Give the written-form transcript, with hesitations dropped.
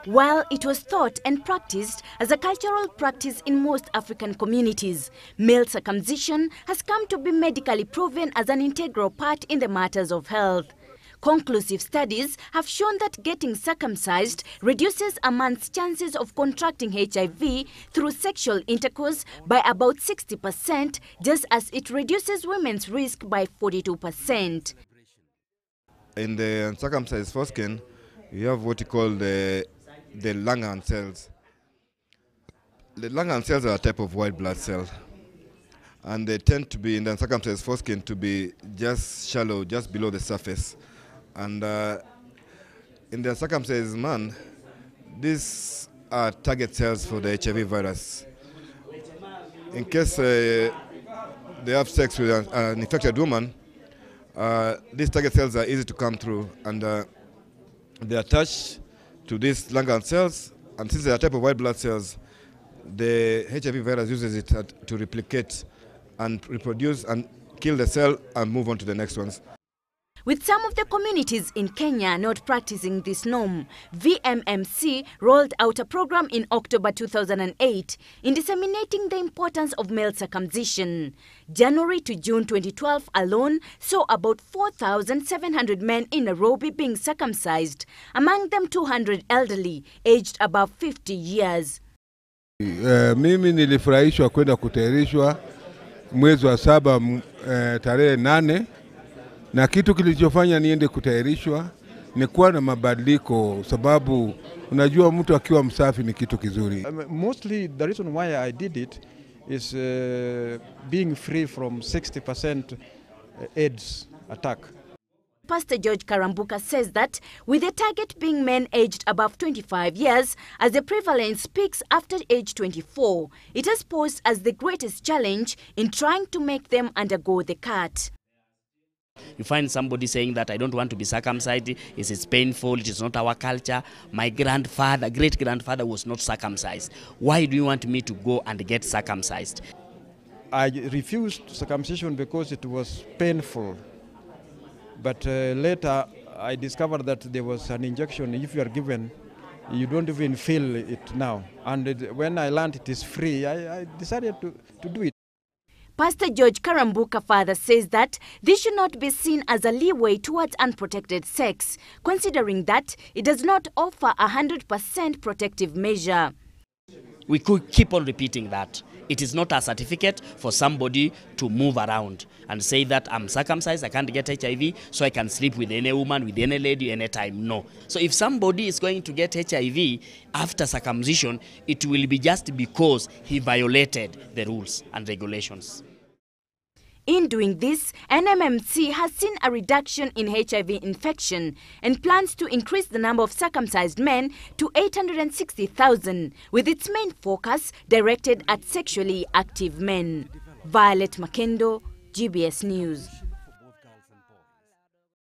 While it was thought and practiced as a cultural practice in most African communities, male circumcision has come to be medically proven as an integral part in the matters of health. Conclusive studies have shown that getting circumcised reduces a man's chances of contracting HIV through sexual intercourse by about 60%, just as it reduces women's risk by 42%. In the uncircumcised foreskin, you have what you call the Langerhans cells. The Langerhans cells are a type of white blood cell, and they tend to be in the uncircumcised foreskin to be just shallow, just below the surface. And in the circumcised man, these are target cells for the HIV virus. In case they have sex with an infected woman, these target cells are easy to come through, and they attach to these Langerhans cells, and since they are a type of white blood cells, the HIV virus uses it to replicate and reproduce and kill the cell and move on to the next ones. With some of the communities in Kenya not practicing this norm, VMMC rolled out a program in October 2008 in disseminating the importance of male circumcision. January to June 2012 alone saw about 4,700 men in Nairobi being circumcised, among them 200 elderly, aged above 50 years. Mimi nilifurahishwa kwenda kutahirishwa mwezi wa 7 tarehe 8. Na kitu kilichofanya niende kutahirishwa ni kuwa na mabadiliko, sababu unajua mtu akiwa msafi ni kitu kizuri. Mostly the reason why I did it is being free from 60% AIDS attack. Pastor George Karambuka says that with the target being men aged above 25 years, as the prevalence peaks after age 24, it has posed as the greatest challenge in trying to make them undergo the cut. You find somebody saying that I don't want to be circumcised, it is painful, it is not our culture. My grandfather, great-grandfather was not circumcised. Why do you want me to go and get circumcised? I refused circumcision because it was painful. But later I discovered that there was an injection. If you are given, you don't even feel it now. And when I learned it is free, I decided to do it. Pastor George Karambuka further says that this should not be seen as a leeway towards unprotected sex, considering that it does not offer a 100% protective measure. We could keep on repeating that. It is not a certificate for somebody to move around and say that I'm circumcised, I can't get HIV, so I can sleep with any woman, with any lady, anytime. No. So if somebody is going to get HIV after circumcision, it will be just because he violated the rules and regulations. In doing this, NMMC has seen a reduction in HIV infection and plans to increase the number of circumcised men to 860,000, with its main focus directed at sexually active men. Violet Makendo, GBS News.